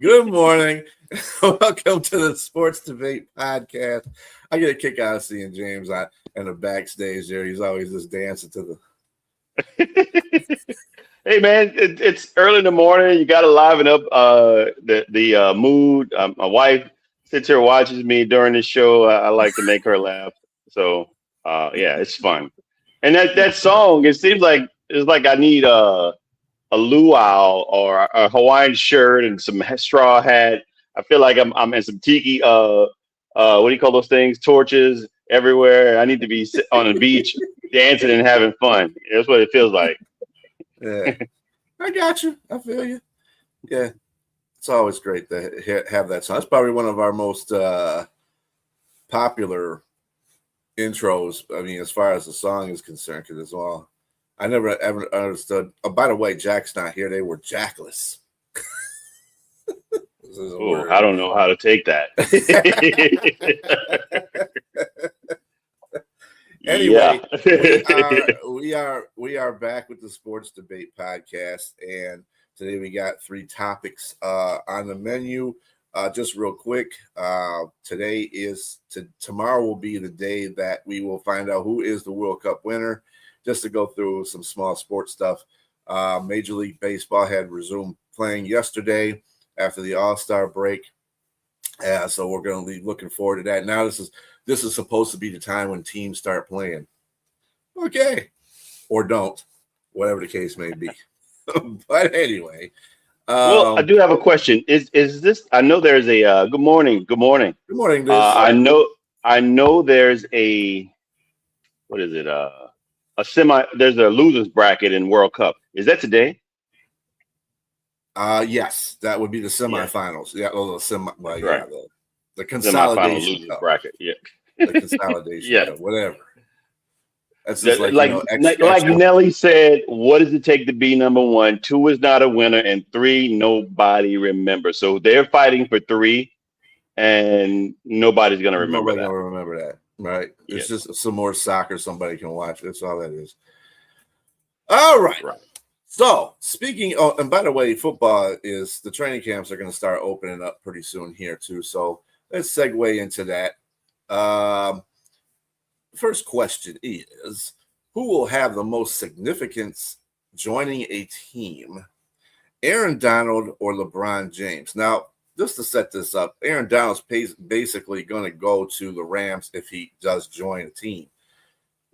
Good morning. Welcome to the Sports Debate Podcast. I get a kick out of seeing James in the backstage there. He's always just dancing to Hey man, it's early in the morning. You got to liven up the mood. My wife sits here watches me during the show. I like to make her laugh. So yeah, it's fun. And that song, it seems like it's like I need a luau or a Hawaiian shirt and some straw hat. I feel like I'm in some tiki what do you call those things? Torches everywhere. I need to be on the beach dancing and having fun. That's what it feels like. Yeah, I got you. I feel you. Yeah, it's always great to have that song. It's probably one of our most popular intros. I mean, as far as the song is concerned, because as well, I never ever understood. Oh, by the way, Jack's not here. They were Jackless. Oh, I don't know how to take that. Anyway, Yeah. we are back with the Sports Debate Podcast, and today we got three topics on the menu. Just real quick, tomorrow will be the day that we will find out who is the World Cup winner. Just to go through some small sports stuff. Major League Baseball had resumed playing yesterday after the All-Star break. So we're going to be looking forward to that. Now this is supposed to be the time when teams start playing. Okay. Or don't, whatever the case may be. But anyway. Well, I do have a question. Is this? I know there's a good morning. Good morning. Good morning. I know there's a what is it? A semi. There's a losers bracket in World Cup. Is that today? Yes, that would be the semifinals. Yeah, Right. The consolidation losers bracket. Yeah. The consolidation. Cup, whatever. That's just like Nelly said, what does it take to be number one? 2 is not a winner, and 3 nobody remembers. So they're fighting for 3, and nobody's gonna remember that. Gonna remember that, right? It's just some more soccer somebody can watch. That's all that is. All right. So speaking, and by the way, football is the training camps are going to start opening up pretty soon here too. So let's segue into that. First question is, who will have the most significance joining a team, Aaron Donald or LeBron James? Now, just to set this up, Aaron Donald's basically going to go to the Rams if he does join a team.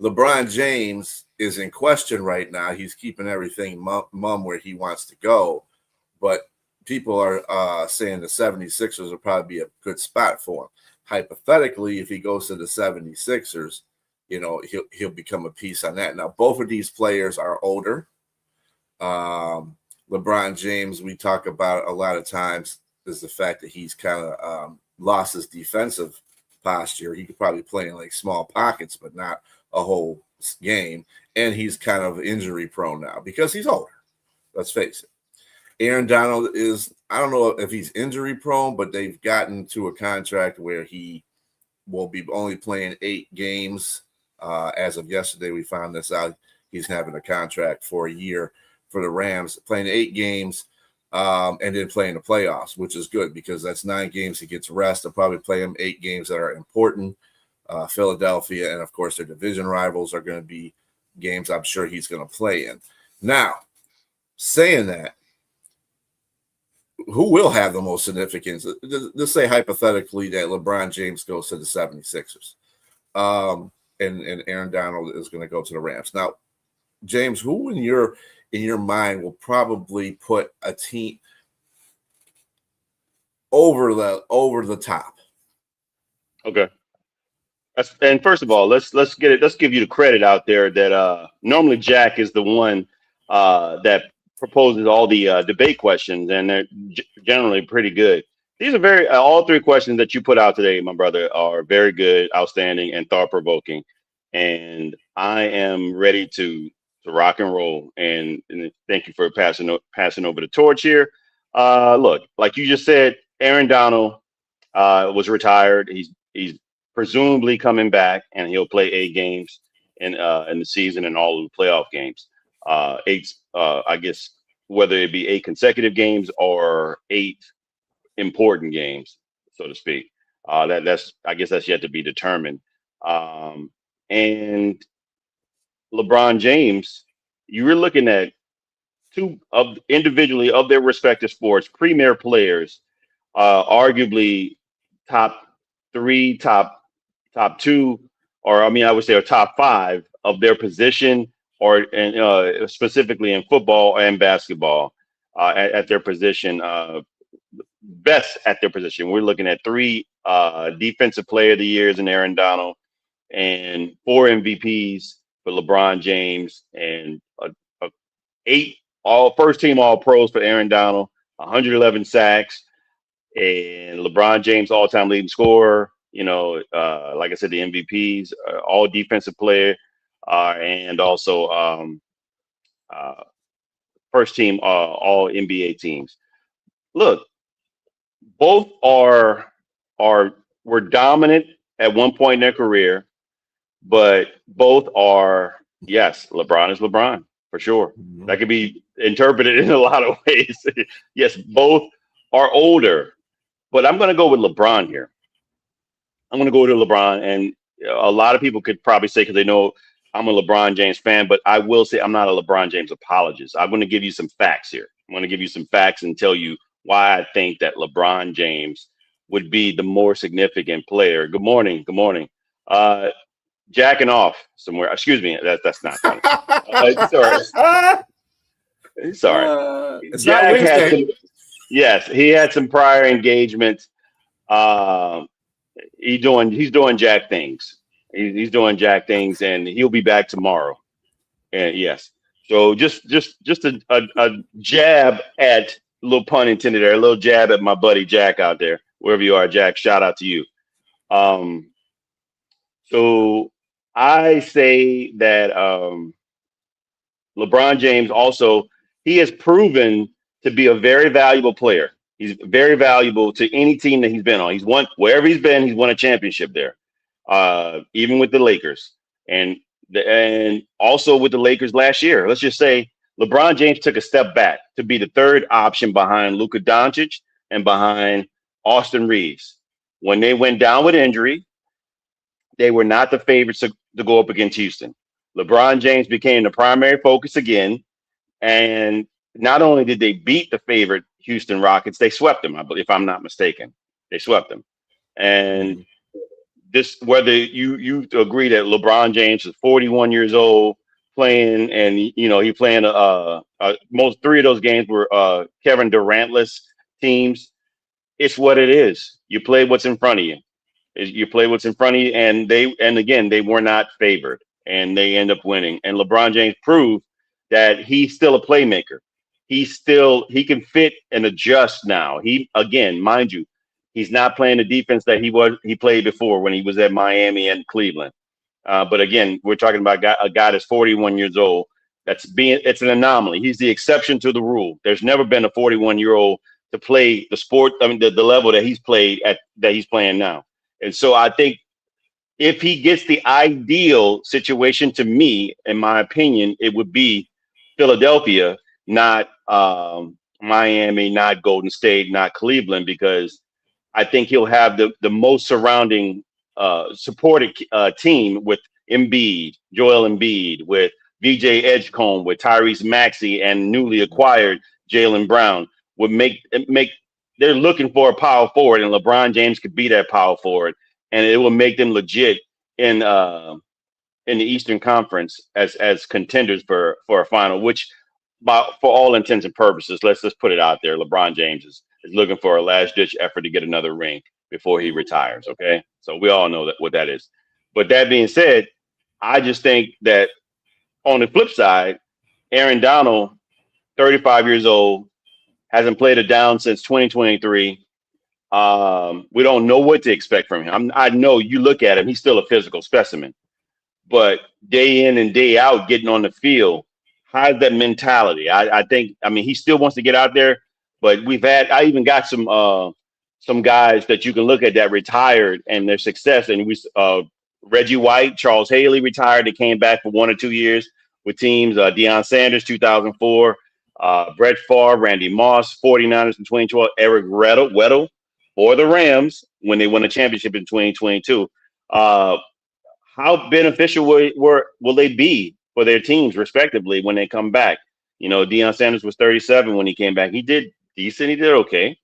LeBron James is in question right now. He's keeping everything mum where he wants to go, but people are saying the 76ers will probably be a good spot for him. Hypothetically, if he goes to the 76ers, he'll become a piece on that. Now, both of these players are older. LeBron James, we talk about a lot of times, is the fact that he's kind of lost his defensive posture. He could probably play in like small pockets, but not a whole game. And he's kind of injury prone now because he's older. Let's face it. Aaron Donald is, I don't know if he's injury prone, but they've gotten to a contract where he will be only playing 8 games. As of yesterday, we found this out. He's having a contract for a year for the Rams, playing 8 games and then playing the playoffs, which is good because that's 9 games he gets rest. They'll probably play him 8 games that are important. Philadelphia and, of course, their division rivals are going to be games I'm sure he's going to play in. Now, saying that, who will have the most significance? Let's say hypothetically that LeBron James goes to the 76ers and Aaron Donald is going to go to the Rams. Now, James, who in your mind will probably put a team over the top? Okay. And first of all, let's give you the credit out there that normally Jack is the one that proposes all the debate questions, and they're generally pretty good. These are all 3 questions that you put out today, my brother, are very good, outstanding, and thought-provoking. And I am ready to rock and roll. And thank you for passing over the torch here. Look, like you just said, Aaron Donald was retired. He's presumably coming back, and he'll play 8 games in the season and all of the playoff games. 8, I guess, whether it be 8 consecutive games or 8 important games, so to speak. That's I guess that's yet to be determined. And LeBron James, you were looking at two of individually of their respective sports, premier players, arguably top three, top two, or I mean, I would say a top five of their position, or and specifically in football and basketball, at their position, best at their position. We're looking at three defensive player of the years in Aaron Donald, and 4 MVPs for LeBron James, and a 8 all first team All Pros for Aaron Donald, 111 sacks, and LeBron James all time leading scorer. Like I said, the MVPs, all defensive player, and also first team all NBA teams. Look, both were dominant at one point in their career, but both are, yes, LeBron is LeBron for sure. Mhm. That could be interpreted in a lot of ways. Yes, both are older, but I'm going to go with LeBron here. I'm going to go to LeBron, and a lot of people could probably say, because they know I'm a LeBron James fan, but I will say I'm not a LeBron James apologist. I'm going to give you some facts here. I'm going to give you some facts and tell you why I think that LeBron James would be the more significant player. Good morning. Good morning. Jacking off somewhere. Excuse me. That's not funny. Sorry. It's Jack not had Wednesday. yes, he had some prior engagements. He's doing Jack things. He's doing Jack things, and he'll be back tomorrow. And yes, so just a jab at, little pun intended there, a little jab at my buddy Jack out there, wherever you are, Jack. Shout out to you. So I say that LeBron James also, he has proven to be a very valuable player. He's very valuable to any team that he's been on. He's won wherever he's been. He's won a championship there, even with the Lakers, and also with the Lakers last year. Let's just say LeBron James took a step back to be the third option behind Luka Doncic and behind Austin Reeves. When they went down with injury, they were not the favorites to go up against Houston. LeBron James became the primary focus again, and not only did they beat the favorite Houston Rockets, they swept them, I believe, if I'm not mistaken. They swept them. And this, whether you agree that LeBron James is 41 years old playing, and he playing most 3 of those games were Kevin Durant-less teams. It's what it is. You play what's in front of you. You play what's in front of you, and again, they were not favored, and they end up winning. And LeBron James proved that he's still a playmaker. He can fit and adjust now. Again, mind you, he's not playing the defense that he played before when he was at Miami and Cleveland. But again, we're talking about a guy that's 41 years old. It's an anomaly. He's the exception to the rule. There's never been a 41-year-old to play the sport. I mean, the level that he's played at, that he's playing now. And so I think if he gets the ideal situation, to me, in my opinion, it would be Philadelphia, not Miami, not Golden State, not Cleveland, because I think he'll have the most surrounding supported team with Embiid, Joel Embiid, with VJ Edgecombe, with Tyrese Maxey, and newly acquired Jaylen Brown would make. They're looking for a power forward, and LeBron James could be that power forward, and it will make them legit in the Eastern Conference as contenders for a final. Which, for all intents and purposes, let's just put it out there: LeBron James is looking for a last ditch effort to get another ring before he retires. Okay, so we all know what that is. But that being said, I just think that on the flip side, Aaron Donald, 35 years old, hasn't played a down since 2023. We don't know what to expect from him. I know you look at him, he's still a physical specimen. But day in and day out, getting on the field, how's that mentality? I think, he still wants to get out there, but I even got some guys that you can look at that retired and their success. And Reggie White, Charles Haley retired. They came back for 1 or 2 years with teams. Deion Sanders, 2004. Brett Favre, Randy Moss, 49ers in 2012, Eric Weddle for the Rams when they won a championship in 2022. How beneficial will they be for their teams, respectively, when they come back? You know, Deion Sanders was 37 when he came back. He did decent. He did okay.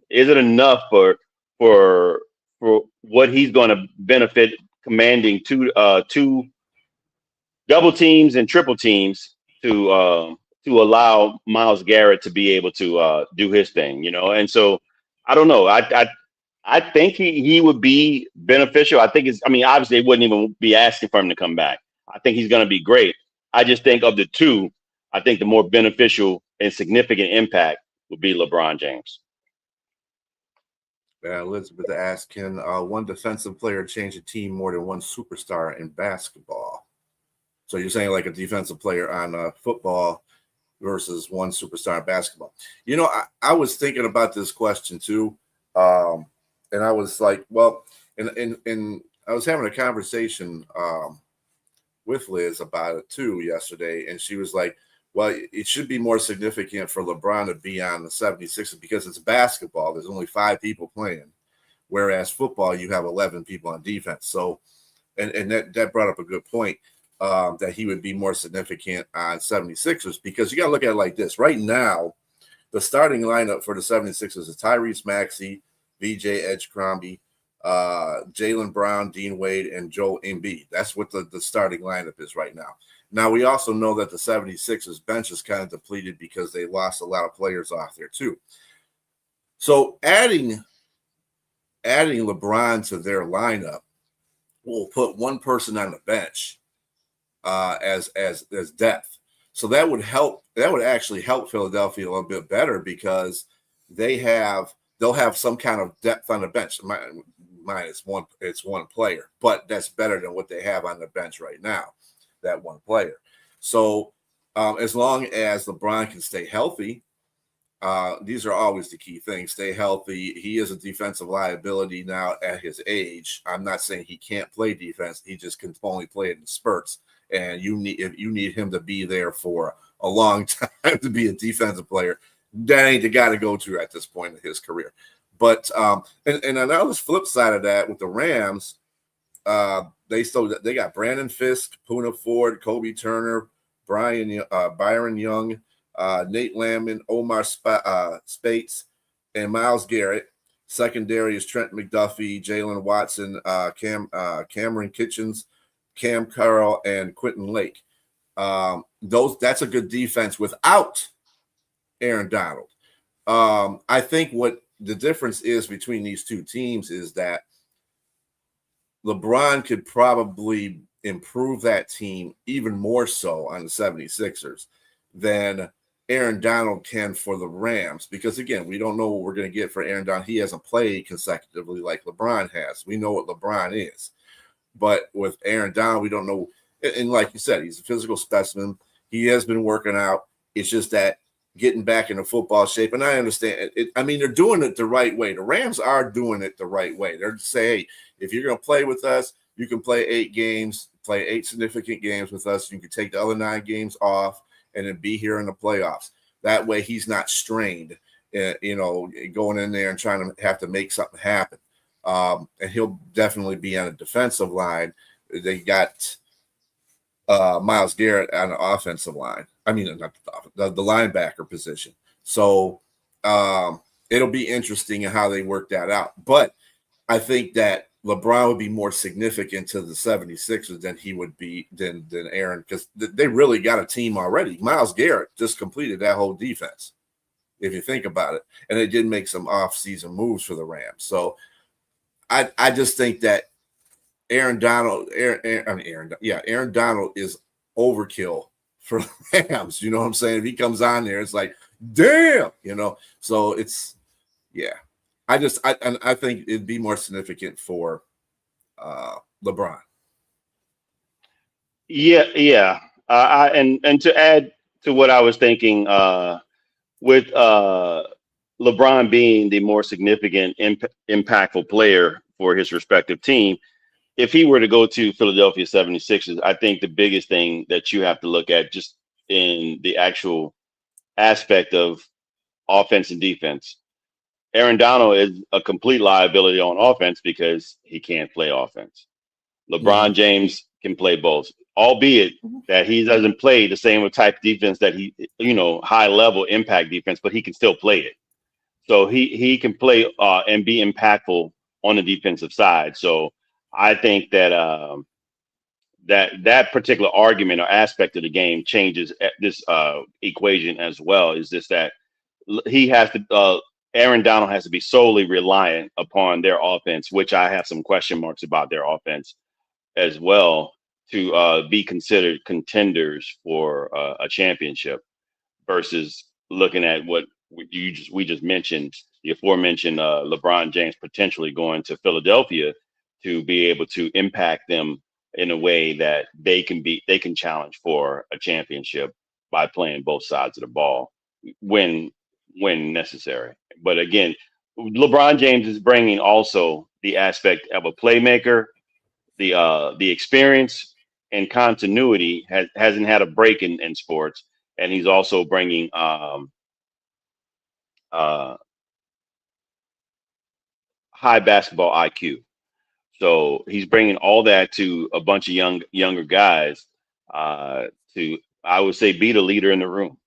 Is it enough for what he's going to benefit commanding two double teams and triple teams to allow Myles Garrett to be able to do his thing, you know? And so I don't know. I think he would be beneficial. Obviously they wouldn't even be asking for him to come back. I think he's going to be great. I just think of the two, I think the more beneficial and significant impact would be LeBron James. Elizabeth asked, can one defensive player change a team more than one superstar in basketball? So you're saying like a defensive player on football versus one superstar in basketball. You know, I was thinking about this question too. And I was like, well, and I was having a conversation with Liz about it too yesterday. And she was like, well, it should be more significant for LeBron to be on the 76ers because it's basketball. There's only 5 people playing, whereas football, you have 11 people on defense. So, and that brought up a good point that he would be more significant on 76ers because you got to look at it like this. Right now, the starting lineup for the 76ers is Tyrese Maxey, VJ Edgecrombie, Jaylen Brown, Dean Wade, and Joel Embiid. That's what the starting lineup is right now. Now, we also know that the 76ers bench is kind of depleted because they lost a lot of players off there too. So adding LeBron to their lineup will put one person on the bench as depth. So that would help. That would actually help Philadelphia a little bit better because they'll have some kind of depth on the bench. Mine it's one player, but that's better than what they have on the bench right now. That one player. So as long as LeBron can stay healthy, these are always the key things. Stay healthy. He is a defensive liability now at his age. I'm not saying he can't play defense. He just can only play it in spurts. And you need him to be there for a long time to be a defensive player. That ain't the guy to go to at this point in his career. But and on the flip side of that, with the Rams, they got Brandon Fisk, Poona Ford, Kobe Turner, Byron Young, Nate Landman, Omar Spates, and Myles Garrett. Secondary is Trent McDuffie, Jalen Watson, Cameron Kitchens, Cam Carroll, and Quentin Lake. That's a good defense without Aaron Donald. I think what the difference is between these two teams is that LeBron could probably improve that team even more so on the 76ers than Aaron Donald can for the Rams. Because, again, we don't know what we're going to get for Aaron Donald. He hasn't played consecutively like LeBron has. We know what LeBron is. But with Aaron Donald, we don't know. And like you said, he's a physical specimen. He has been working out. It's just that getting back into football shape. And I understand it. I mean, they're doing it the right way. The Rams are doing it the right way. They're saying, hey, if you're going to play with us, you can play 8 games, play 8 significant games with us. You can take the other 9 games off and then be here in the playoffs. That way he's not strained, going in there and trying to have to make something happen. And he'll definitely be on a defensive line. They got Myles Garrett on the offensive line. I mean, not the linebacker position. So it'll be interesting in how they work that out. But I think that LeBron would be more significant to the 76ers than he would be than Aaron, because they really got a team already. Myles Garrett just completed that whole defense, if you think about it. And they did make some off-season moves for the Rams. So I just think that Aaron Donald is overkill for the Rams. You know what I'm saying? If he comes on there, it's like, damn, So it's, yeah. I think it'd be more significant for LeBron. Yeah. And to add to what I was thinking, with LeBron being the more significant, impactful player for his respective team, if he were to go to Philadelphia 76ers, I think the biggest thing that you have to look at, just in the actual aspect of offense and defense. Aaron Donald is a complete liability on offense because he can't play offense. LeBron James can play both, albeit that he doesn't play the same type of defense that he, high level impact defense, but he can still play it. So he can play and be impactful on the defensive side. So I think that that particular argument or aspect of the game changes this equation as well. Is just that he has to. Aaron Donald has to be solely reliant upon their offense, which I have some question marks about their offense as well, to be considered contenders for a championship, versus looking at what we just mentioned, the aforementioned LeBron James potentially going to Philadelphia to be able to impact them in a way that they can challenge for a championship by playing both sides of the ball when necessary. But again, LeBron James is bringing also the aspect of a playmaker, the experience and continuity. Hasn't had a break in sports, and he's also bringing high basketball IQ. So he's bringing all that to a bunch of younger guys to, I would say, be the leader in the room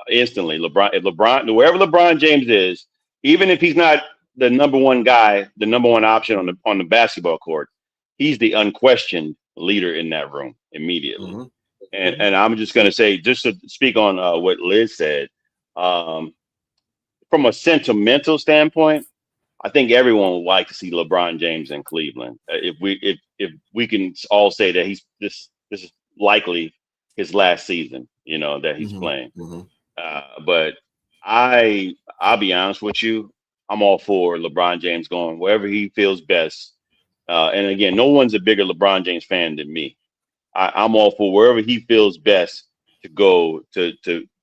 instantly. Wherever LeBron James is, even if he's not the number one guy, the number one option on the basketball court, he's the unquestioned leader in that room immediately. And I'm just going to say, just to speak on what Liz said, from a sentimental standpoint, I think everyone would like to see LeBron James in Cleveland. If we can all say that this is likely his last season, that he's playing. But I'll be honest with you, I'm all for LeBron James going wherever he feels best. And again, no one's a bigger LeBron James fan than me. I'm all for wherever he feels best to go to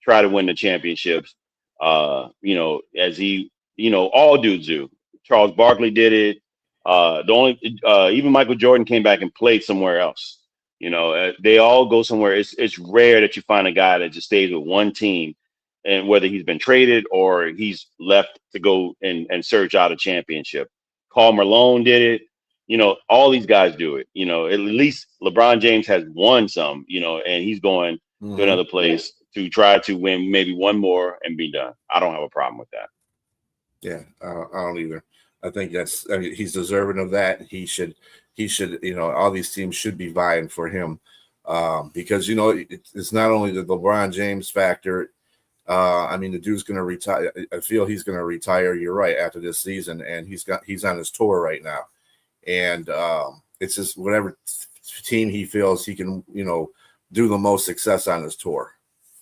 try to win the championships. As he, all dudes do. Charles Barkley did it. Even Michael Jordan came back and played somewhere else. They all go somewhere. It's rare that you find a guy that just stays with one team, and whether he's been traded or he's left to go and search out a championship. Karl Malone did it. All these guys do it. At least LeBron James has won some, and he's going to another place to try to win maybe one more and be done. I don't have a problem with that. Yeah, I don't either. I think he's deserving of that. He should, all these teams should be vying for him because, it's not only the LeBron James factor. The dude's going to retire. I feel he's going to retire. You're right, after this season, and he's on his tour right now. And it's just whatever team he feels he can, do the most success on his tour.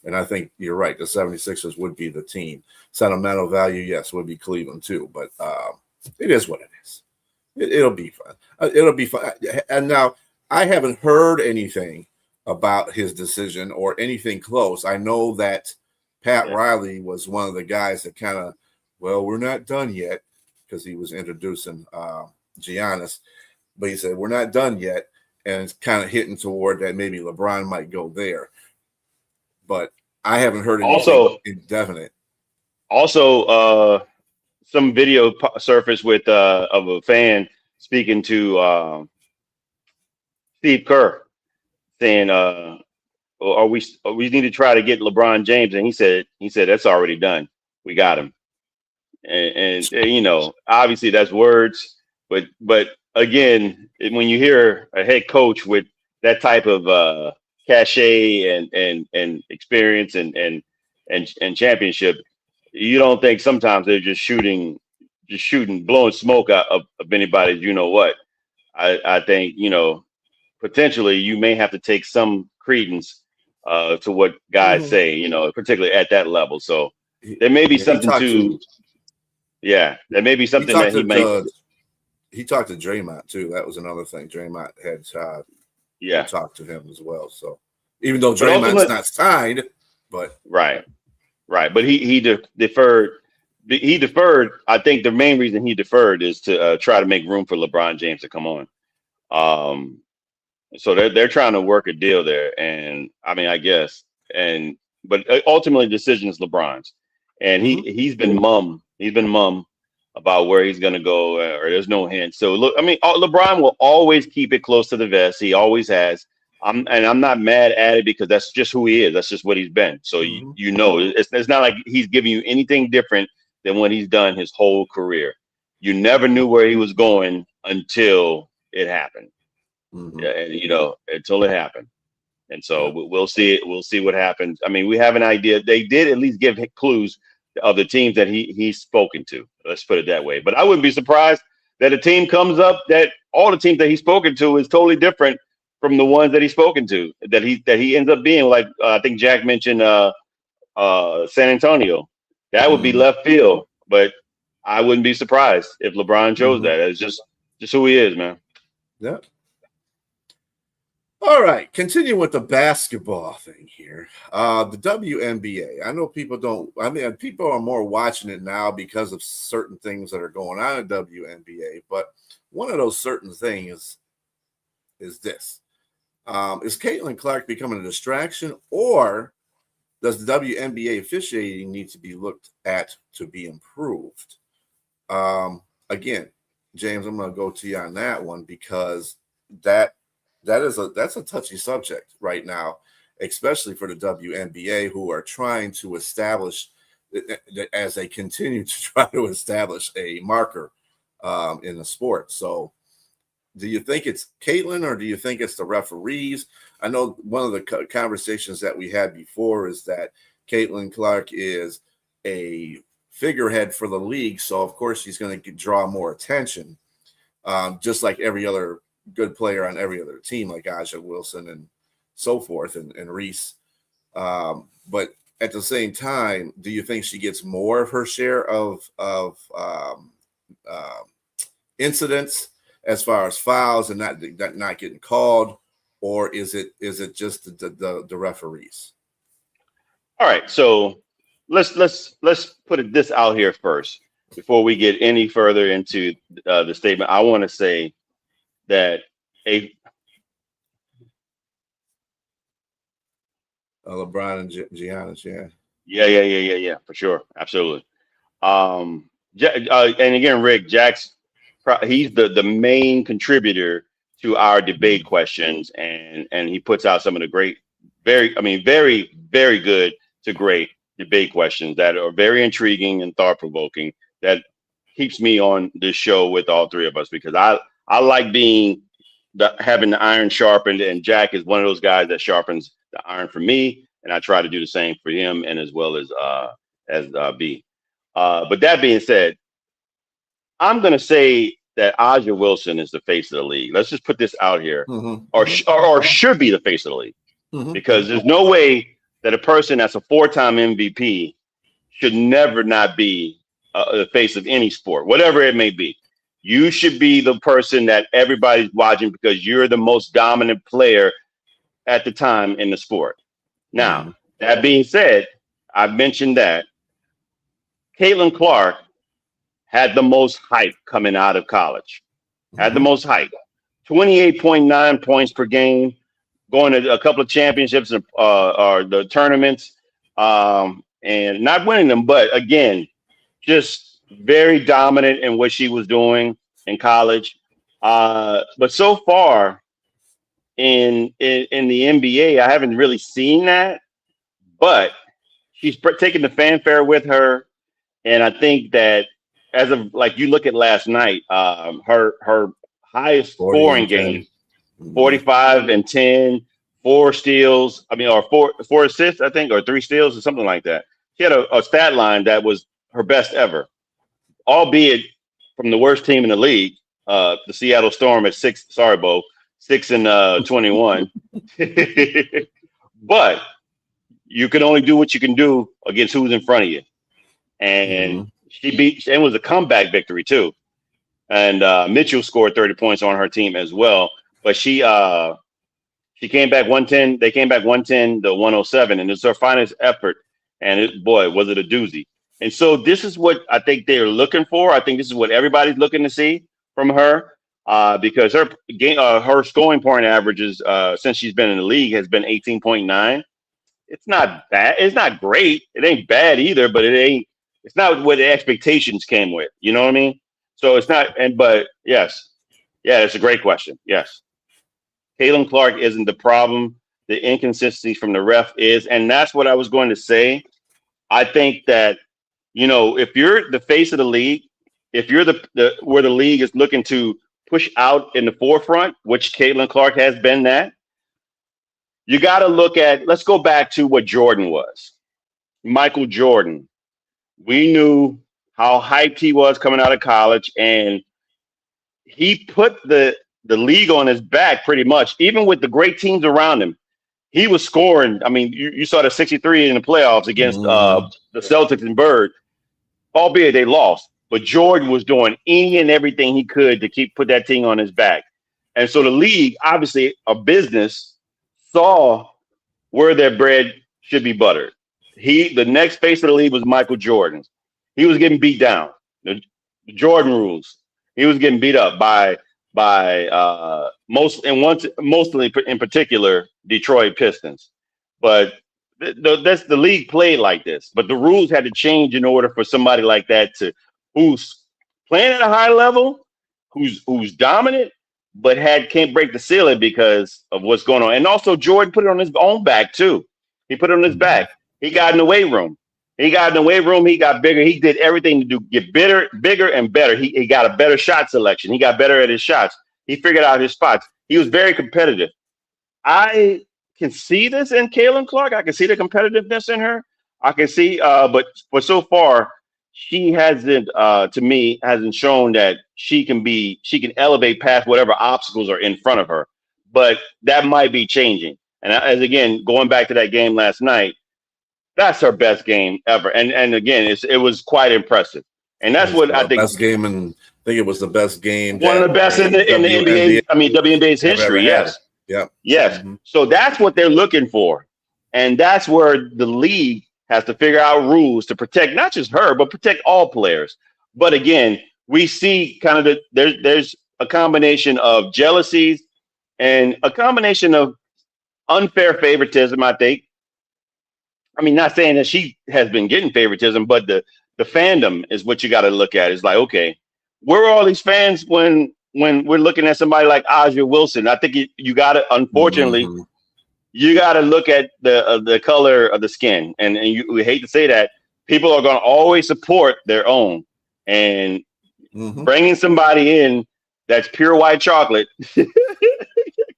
And I think you're right. The 76ers would be the team. Sentimental value, yes, would be Cleveland too. But it is what it is. It'll be fun. It'll be fun. And now I haven't heard anything about his decision or anything close. I know that Pat Riley was one of the guys that kind of, we're not done yet, because he was introducing Giannis. But he said, we're not done yet. And it's kind of hitting toward that maybe LeBron might go there. But I haven't heard anything indefinite. Also, some video surfaced with of a fan speaking to Steve Kerr, saying, we need to try to get LeBron James, and he said that's already done. We got him. And obviously that's words, but again, when you hear a head coach with that type of cachet and experience and championship, you don't think sometimes they're just shooting, blowing smoke out of anybody's what. I think, potentially you may have to take some credence to what guys say, particularly at that level. So there may be something there may be something that he may. He talked to Draymond too. That was another thing. Draymond had talked to him as well. So even though Draymond's not signed, but right. But he deferred. He deferred. I think the main reason he deferred is to try to make room for LeBron James to come on. So they're trying to work a deal there, and I guess But ultimately, the decision is LeBron's, and he's been mum. He's been mum about where he's going to go, or there's no hint. So look, I mean, LeBron will always keep it close to the vest. He always has. I'm not mad at it because that's just who he is. That's just what he's been. So you know, it's not like he's giving you anything different than what he's done his whole career. You never knew where he was going until it happened. Yeah, and, you know, until it happened. And so we'll see it. We'll see what happens. I mean, we have an idea. They did at least give clues of the teams that he's spoken to. Let's put it that way. But I wouldn't be surprised that a team comes up that all the teams that he's spoken to is totally different from the ones that he's spoken to. That he ends up being like I think Jack mentioned San Antonio. That would be left field, but I wouldn't be surprised if LeBron chose that. It's just who he is, man. Yeah. All right, continue with the basketball thing here. The WNBA. I know people don't. I mean, people are more watching it now because of certain things that are going on in WNBA. But one of those certain things is this: is Caitlin Clark becoming a distraction, or does the WNBA officiating need to be looked at to be improved? Again, James, I'm going to go to you on that one because that's a touchy subject right now, especially for the WNBA, who are trying to establish, as they continue to try to establish a marker in the sport. So do you think it's Caitlin or do you think it's the referees? I know one of the conversations that we had before is that Caitlin Clark is a figurehead for the league, so of course she's going to draw more attention, just like every other good player on every other team, like A'ja Wilson and so forth, and Reese. But at the same time, do you think she gets more of her share of incidents as far as fouls and not getting called, or is it just the referees? All right, so let's put this out here first before we get any further into the statement. I want to say that LeBron and Giannis, yeah, for sure, absolutely. And again, Rick, he's the main contributor to our debate questions, and he puts out some of the great, very, very good to great debate questions that are very intriguing and thought-provoking. That keeps me on this show with all three of us because I like having the iron sharpened, and Jack is one of those guys that sharpens the iron for me, and I try to do the same for him and as well as B. But that being said, I'm going to say that A'ja Wilson is the face of the league. Let's just put this out here, or should be the face of the league, because there's no way that a person that's a 4-time MVP should never not be the face of any sport, whatever it may be. You should be the person that everybody's watching because you're the most dominant player at the time in the sport. Now, that being said, I've mentioned that Caitlin Clark had the most hype coming out of college. Had the most hype. 28.9 points per game, going to a couple of championships or the tournaments, and not winning them, but again, just very dominant in what she was doing in college. But so far in the NBA, I haven't really seen that, but she's taking the fanfare with her. And I think that as of like you look at last night, her highest scoring game, 45 and 10, 4 steals, or four assists, I think, or 3 steals or something like that. She had a stat line that was her best ever, albeit from the worst team in the league, the Seattle Storm at 6. Sorry, Bo, 6-21. But you can only do what you can do against who's in front of you. And it was a comeback victory too. And Mitchell scored 30 points on her team as well. But she came back 110. They came back 110 to 107, and it's her finest effort. And boy, was it a doozy. And so this is what I think they're looking for. I think this is what everybody's looking to see from her, because her scoring point averages since she's been in the league has been 18.9. it's not bad. It's not great. It ain't bad either, but it ain't. It's not what the expectations came with. You know what I mean? So it's not. But yes, yeah, it's a great question. Yes, Caitlin Clark isn't the problem. The inconsistency from the ref is, and that's what I was going to say. I think that if you're the face of the league, if you're the where the league is looking to push out in the forefront, which Caitlin Clark has been that, you got to look at. Let's go back to what Jordan was. Michael Jordan. We knew how hyped he was coming out of college, and he put the league on his back pretty much, even with the great teams around him. He was scoring. I mean, you saw the 63 in the playoffs against the Celtics and Bird, albeit they lost. But Jordan was doing any and everything he could to put that team on his back. And so the league, obviously a business, saw where their bread should be buttered. The next face of the league was Michael Jordan. He was getting beat down. The Jordan rules. He was getting beat up by mostly in particular Detroit Pistons. But the league played like this. But the rules had to change in order for somebody like that who's playing at a high level, who's dominant, but can't break the ceiling because of what's going on. And also Jordan put it on his own back too. He put it on his back. He got in the weight room. He got bigger. He did everything to get bigger and better. He got a better shot selection. He got better at his shots. He figured out his spots. He was very competitive. I can see this in Caitlin Clark. I can see the competitiveness in her. I can see, but so far, she hasn't, to me, hasn't shown that she can elevate past whatever obstacles are in front of her. But that might be changing. And as again, going back to that game last night, that's her best game ever. And again, it was quite impressive. And that's what I think. Best game, and I think it was the best game. One of the best in the NBA. I mean, WNBA's history. Yes. Yeah. Yes. Mm-hmm. So that's what they're looking for. And that's where the league has to figure out rules to protect not just her, but protect all players. But again, we see kind of there's a combination of jealousies and a combination of unfair favoritism, I think. I mean, not saying that she has been getting favoritism, but the fandom is what you got to look at. It's like, okay, where are all these fans when we're looking at somebody like A'ja Wilson? I think you got to, unfortunately, you got to look at the color of the skin. And we hate to say that. People are going to always support their own. And bringing somebody in that's pure white chocolate,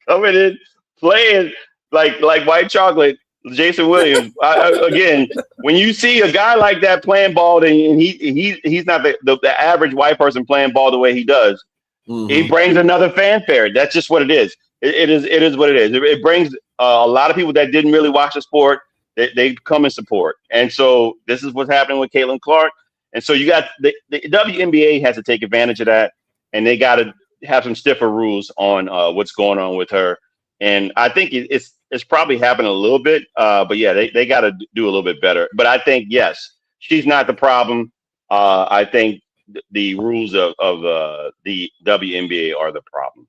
coming in, playing like white chocolate, Jason Williams. Again, when you see a guy like that playing ball, and he's not the average white person playing ball the way he does, he brings another fanfare. That's just what it is. It is what it is. It brings a lot of people that didn't really watch the sport. They come and support. And so this is what's happening with Caitlin Clark. And so you got the WNBA has to take advantage of that, and they got to have some stiffer rules on what's going on with her. And I think it's probably happened a little bit, but yeah, they got to do a little bit better. But I think, yes, she's not the problem. I think the rules of the WNBA are the problem.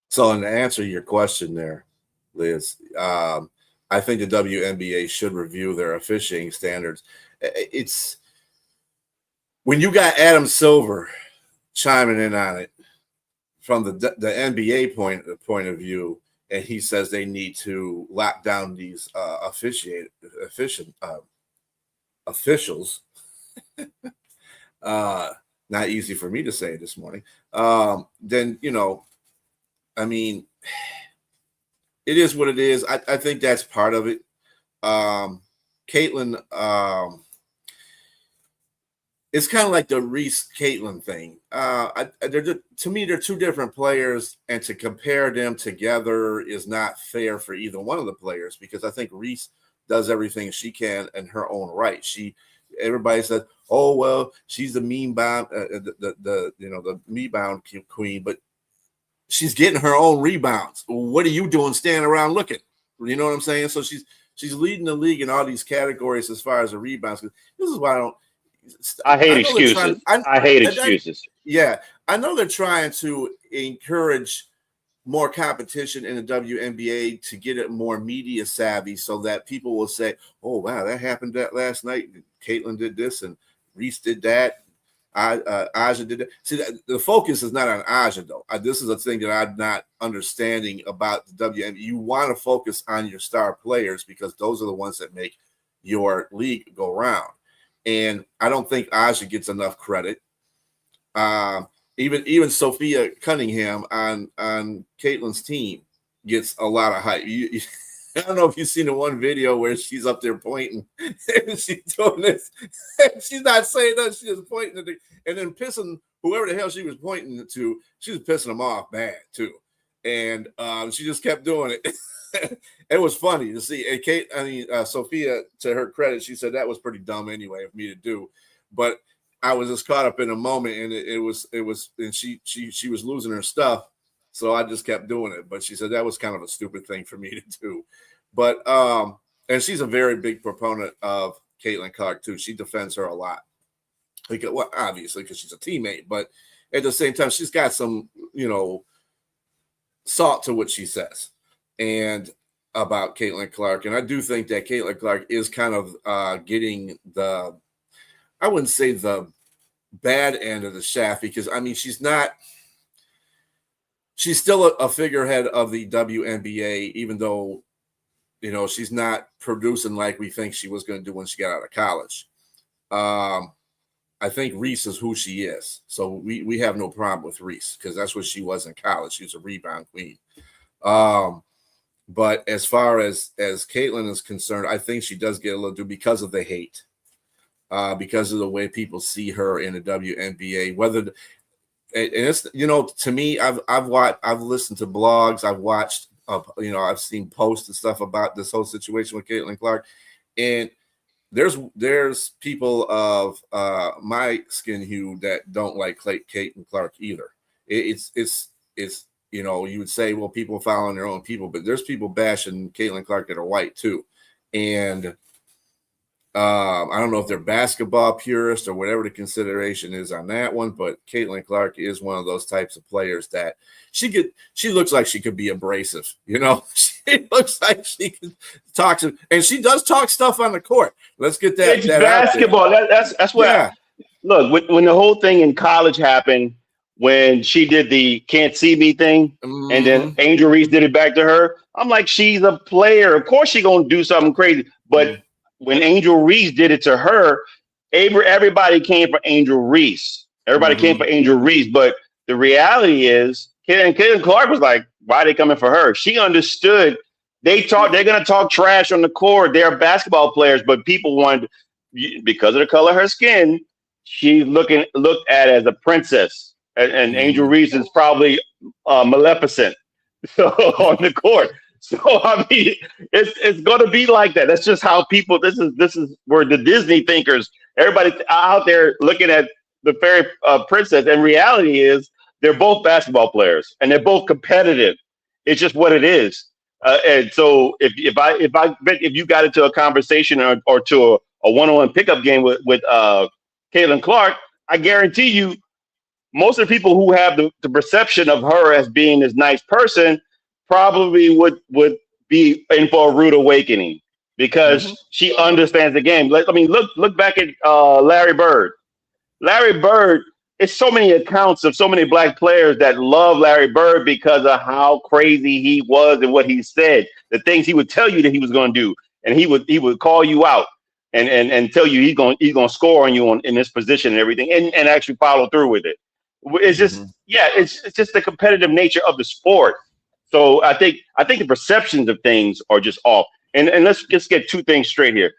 So, in answer to your question there, Liz, I think the WNBA should review their officiating standards. It's when you got Adam Silver chiming in on it from the NBA point of view, and he says they need to lock down these officials. Not easy for me to say this morning. Then, I mean, it is what it is. I think that's part of it. Caitlin, it's kind of like the Reese Caitlin thing. To me, they're two different players, and to compare them together is not fair for either one of the players, because I think Reese does everything she can in her own right. Everybody says, "Oh well, she's the meme bound, the me bound queen," but she's getting her own rebounds. What are you doing standing around looking? You know what I'm saying? So she's leading the league in all these categories as far as the rebounds. This is why I hate excuses. I hate excuses. Yeah, I know they're trying to encourage more competition in the WNBA to get it more media savvy so that people will say, oh, wow, that happened that last night. Caitlin did this and Reese did that. Aja did that. See, the focus is not on Aja, though. This is a thing that I'm not understanding about the WNBA. You want to focus on your star players because those are the ones that make your league go round. And I don't think Aja gets enough credit. Even Sophia Cunningham on Caitlin's team gets a lot of hype. I don't know if you've seen the one video where she's up there pointing and she's doing this. She's not saying that, she's just pointing at it and then pissing whoever the hell she was pointing to. She was pissing them off bad too, and she just kept doing it. It was funny to see. And Sophia, to her credit, she said that was pretty dumb anyway of me to do, but I was just caught up in a moment, and it was, and she was losing her stuff, so I just kept doing it. But she said that was kind of a stupid thing for me to do. But and she's a very big proponent of Caitlin Clark too. She defends her a lot, because, well, obviously because she's a teammate, but at the same time, she's got some, salt to what she says, and about Caitlin Clark. And I do think that Caitlin Clark is kind of getting the, I wouldn't say the bad end of the shaft, because I mean, she's still a figurehead of the WNBA, even though, she's not producing like we think she was going to do when she got out of college. I think Reese is who she is. So we have no problem with Reese because that's what she was in college. She was a rebound queen. But as far as Caitlin is concerned, I think she does get a little due because of the hate. Because of the way people see her in the WNBA, and it's, to me, I've listened to blogs, I've watched, I've seen posts and stuff about this whole situation with Caitlin Clark, and there's people of my skin hue that don't like Caitlin Clark either. It's you would say, well, people following their own people, but there's people bashing Caitlin Clark that are white too, and I don't know if they're basketball purists or whatever the consideration is on that one, but Caitlin Clark is one of those types of players that she looks like she could be abrasive. She looks like she could talk to, and she does talk stuff on the court. Let's get that. It's basketball. That's what. Yeah. Look, when the whole thing in college happened, when she did the "can't see me" thing, and then Angel Reese did it back to her, I'm like, she's a player. Of course, she's gonna do something crazy, but. When Angel Reese did it to her, everybody came for Angel Reese. Everybody came for Angel Reese. But the reality is, Caitlin Clark was like, why are they coming for her? She understood. They're going to talk trash on the court. They're basketball players, but people wanted, because of the color of her skin, she's looked at as a princess. And Angel Reese is probably Maleficent on the court. So I mean, it's going to be like that. That's just how people. This is where the Disney thinkers, everybody out there looking at the fairy princess. And reality is, they're both basketball players and they're both competitive. It's just what it is. And so if you got into a conversation or to a one-on-one pickup game with Caitlin Clark, I guarantee you, most of the people who have the perception of her as being this nice person probably would be in for a rude awakening because she understands the game. Look back at Larry Bird. Larry Bird, it's so many accounts of so many black players that love Larry Bird because of how crazy he was and what he said, the things he would tell you that he was going to do, and he would call you out and tell you he's going to score on you in this position and everything, and actually follow through with it. It's just it's just the competitive nature of the sport. So I think the perceptions of things are just off. And let's just get two things straight here.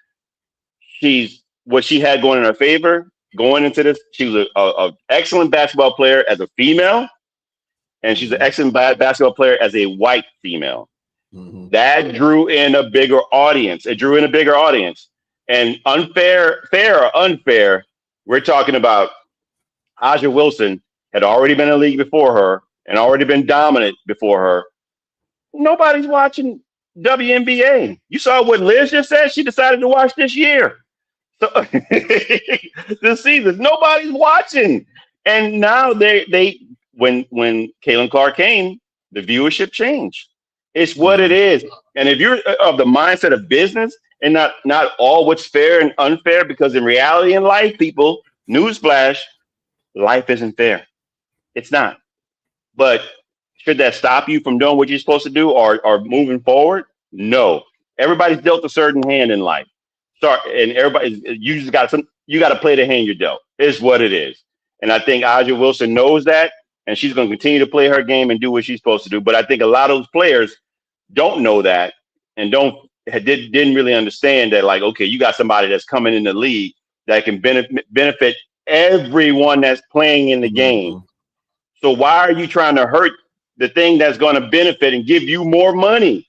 What she had going in her favor going into this, she was an excellent basketball player as a female, and she's an excellent basketball player as a white female. That drew in a bigger audience. It drew in a bigger audience. And fair or unfair, we're talking about A'ja Wilson had already been in the league before her and already been dominant before her. Nobody's watching WNBA. You saw what Liz just said. She decided to watch this year. So this season, nobody's watching. And now when Caitlin Clark came, the viewership changed. It's what it is. And if you're of the mindset of business and not all what's fair and unfair, because in reality in life, people, newsflash, life isn't fair. It's not. But should that stop you from doing what you're supposed to do or moving forward? No. Everybody's dealt a certain hand in life. And you got to play the hand you're dealt. It's what it is. And I think Aja Wilson knows that, and she's going to continue to play her game and do what she's supposed to do. But I think a lot of those players don't know that and didn't really understand that, like, okay, you got somebody that's coming in the league that can benefit everyone that's playing in the game. So why are you trying to hurt the thing that's going to benefit and give you more money?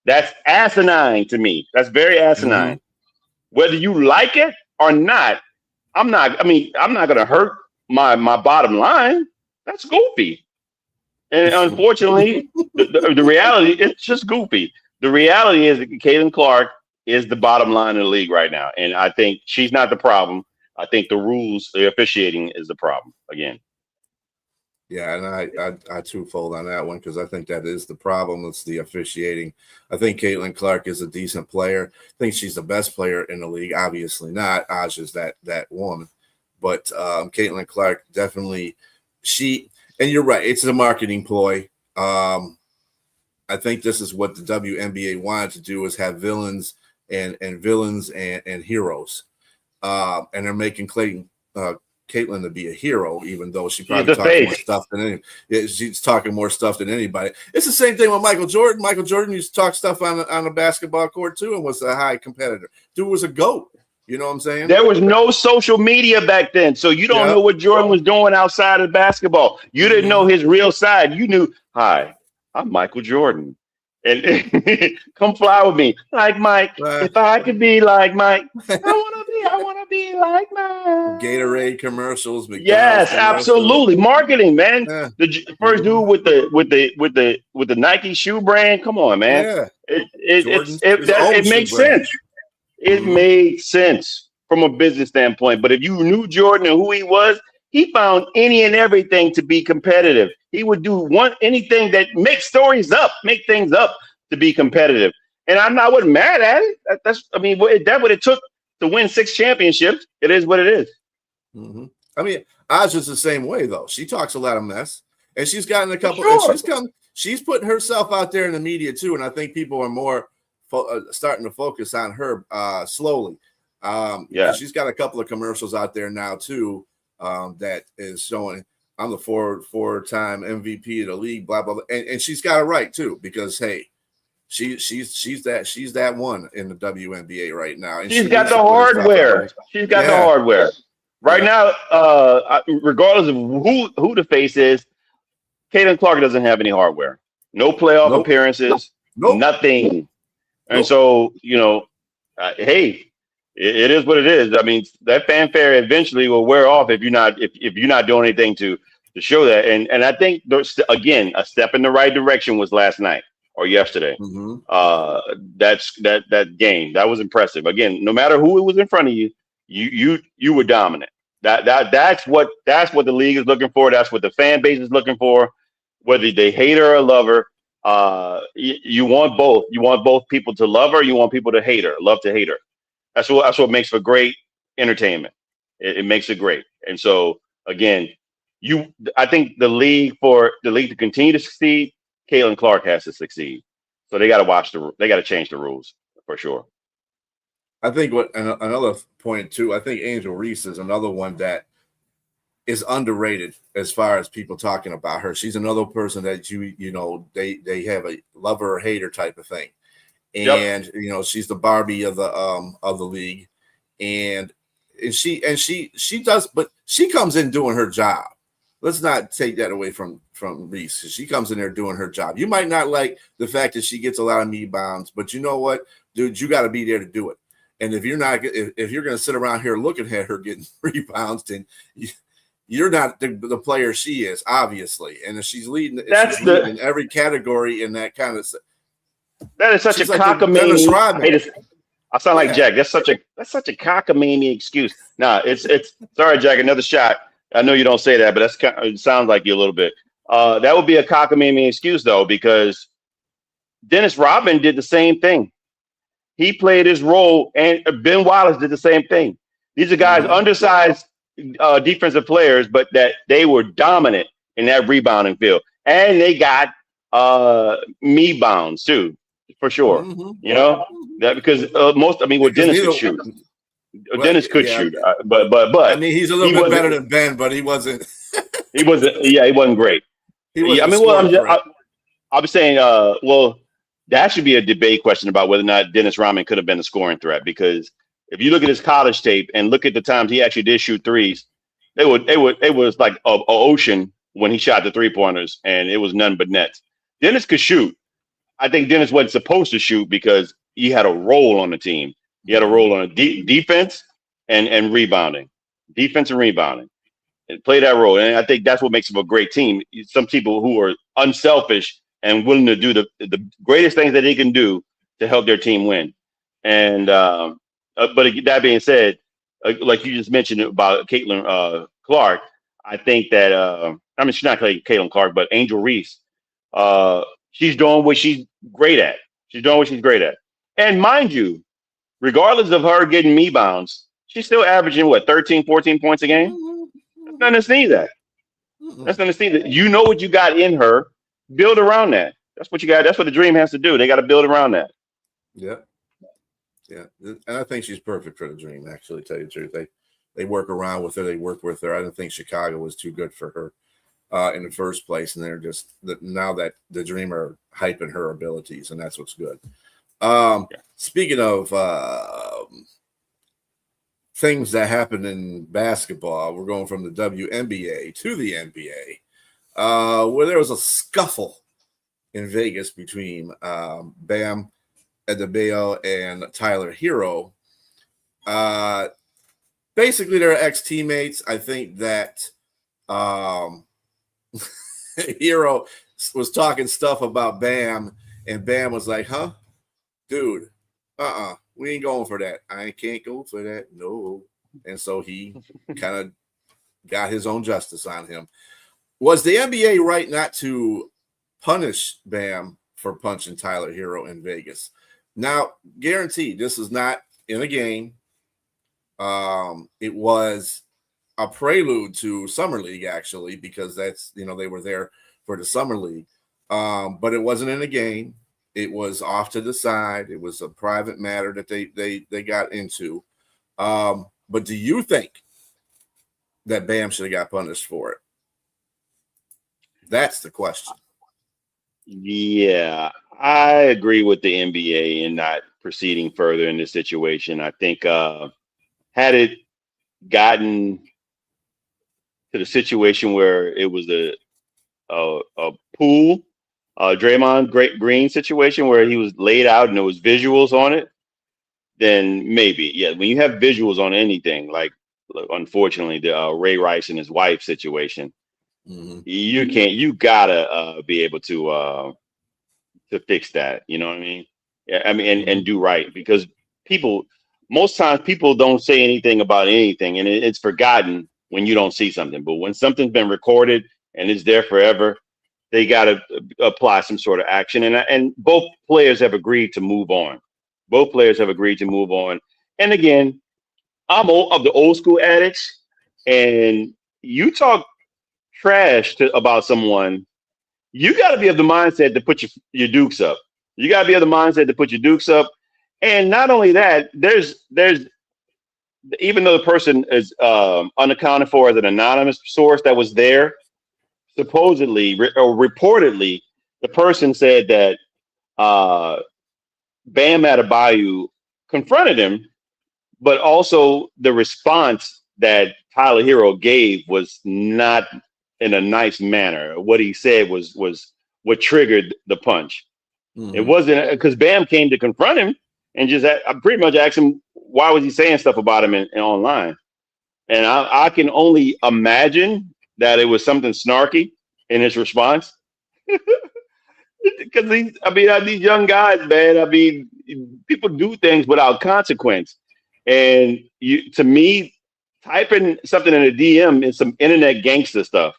That's asinine to me. That's very asinine. Whether you like it or not, I'm not going to hurt my bottom line. That's goofy. And unfortunately, the reality, it's just goofy. The reality is that Caitlin Clark is the bottom line in the league right now. And I think she's not the problem. I think the rules, the officiating is the problem again. Yeah, and I twofold on that one because I think that is the problem. It's the officiating. I think Caitlin Clark is a decent player. I think she's the best player in the league. Obviously not. Aja's that woman. But Caitlin Clark definitely, and you're right, it's a marketing ploy. I think this is what the WNBA wanted to do, is have villains and villains and heroes. And they're making Caitlin to be a hero, even though she probably talks more stuff than anybody. She's talking more stuff than anybody. It's the same thing with Michael Jordan. Michael Jordan used to talk stuff on a basketball court too, and was a high competitor. Dude was a GOAT. You know what I'm saying? There was no social media back then, so you don't know what Jordan was doing outside of basketball. You didn't know his real side. You knew, hi, I'm Michael Jordan. And come fly with me, like Mike. If I could be like Mike, I want to be like Mike. Gatorade commercials. McDonald's yes, commercials. Absolutely, marketing, man. The first dude with the Nike shoe brand. Come on, man. It makes sense. It made sense from a business standpoint. But if you knew Jordan and who he was, he found any and everything to be competitive. He would do anything that make things up to be competitive. And I wasn't mad at it. That's what it took to win 6 championships. It is what it is. I mean, Aja's the same way though. She talks a lot of mess, and she's gotten a couple. Sure. And she's putting herself out there in the media too. And I think people are more starting to focus on her slowly. She's got a couple of commercials out there now too. That is showing I'm the four-time MVP of the league, blah blah blah, and she's got it right too, because hey, she's that one in the WNBA right now, and she's got the hardware. She's got the hardware right now. Regardless of who the face is, Caitlin Clark doesn't have any hardware, no playoff appearances, nothing, and so hey. It is what it is. I mean, that fanfare eventually will wear off if you're not doing anything to show that. And I think again, a step in the right direction was last night or yesterday. That's that game that was impressive. Again, no matter who was in front of you, you were dominant. That's what the league is looking for. That's what the fan base is looking for. Whether they hate her or love her, you want both. You want both people to love her. You want people to hate her, love to hate her. That's what makes for great entertainment. It makes it great. And so again, I think the league to continue to succeed, Caitlin Clark has to succeed. So they got to change the rules for sure. I think another point too, I think Angel Reese is another one that is underrated as far as people talking about her. She's another person that they have a lover or hater type of thing. And she's the Barbie of the league, and she does, but she comes in doing her job. Let's not take that away from Reese. She comes in there doing her job. You might not like the fact that she gets a lot of rebounds, but you know what, dude, you got to be there to do it. And if you're going to sit around here looking at her getting rebounds, then you're not the player she is, obviously. And if she's leading in every category in that kind of. That is such a cockamamie. I sound like Jack. That's such a cockamamie excuse. Nah, it's sorry, Jack. Another shot. I know you don't say that, but it sounds like you a little bit. That would be a cockamamie excuse, though, because Dennis Rodman did the same thing. He played his role, and Ben Wallace did the same thing. These are guys, undersized defensive players, but that they were dominant in that rebounding field. And they got me bounds, too, for sure. You know, that because Dennis could shoot. Dennis could shoot, but I mean, he's a little bit better than Ben, but he wasn't. he wasn't great. I'm saying, that should be a debate question about whether or not Dennis Rodman could have been a scoring threat, because if you look at his college tape and look at the times he actually did shoot threes, it was like a ocean when he shot the 3-pointers, and it was none but nets. Dennis could shoot. I think Dennis wasn't supposed to shoot because he had a role on the team. He had a role on defense and rebounding, and play that role. And I think that's what makes him a great team. Some people who are unselfish and willing to do the greatest things that they can do to help their team win. And but that being said, like you just mentioned about Caitlin Clark, I think that she's not Caitlin Clark, but Angel Reese. She's doing what she's great at. And mind you, regardless of her getting me bounds, she's still averaging 13, 14 points a game. That's nothing to sneeze at. You know what you got in her. Build around that. That's what you got. That's what the Dream has to do. They got to build around that. Yeah. And I think she's perfect for the Dream, actually, to tell you the truth. They work around with her. They work with her. I don't think Chicago was too good for her in the first place. And they're just now that the Dream are hyping her abilities, and that's what's good. Speaking of things that happen in basketball, we're going from the WNBA to the NBA, where there was a scuffle in Vegas between Bam Adebayo and Tyler Hero. Basically, they're ex-teammates. I think that Hero was talking stuff about Bam, and Bam was like, huh? Dude, we ain't going for that. I can't go for that. No. And so he kind of got his own justice on him. Was the NBA right not to punish Bam for punching Tyler Hero in Vegas? Now, guaranteed, this is not in a game. It was a prelude to Summer League, actually, because that's, they were there for the Summer League. But it wasn't in a game. It was off to the side. It was a private matter that they got into. But do you think that Bam should have got punished for it? That's the question. Yeah, I agree with the NBA in not proceeding further in this situation. I think had it gotten to the situation where it was a pool, Draymond Green situation where he was laid out and there was visuals on it, then maybe. Yeah, when you have visuals on anything, like unfortunately the Ray Rice and his wife situation, you gotta be able to fix that. You know what I mean? Yeah, I mean, and do right, because most times people don't say anything about anything, and it's forgotten when you don't see something. But when something's been recorded and it's there forever, they got to apply some sort of action. And both players have agreed to move on. And again, I'm of the old school adage, and you talk trash about someone, you got to be of the mindset to put your dukes up. And not only that, there's even though the person is unaccounted for as an anonymous source that was there, supposedly or reportedly, the person said that Bam Adebayo confronted him, but also the response that Tyler Hero gave was not in a nice manner. What he said was what triggered the punch. It wasn't because Bam came to confront him and just pretty much asked him why was he saying stuff about him in online. And I can only imagine that it was something snarky in his response. Because these young guys, man, people do things without consequence. And to me, typing something in a DM is some internet gangster stuff.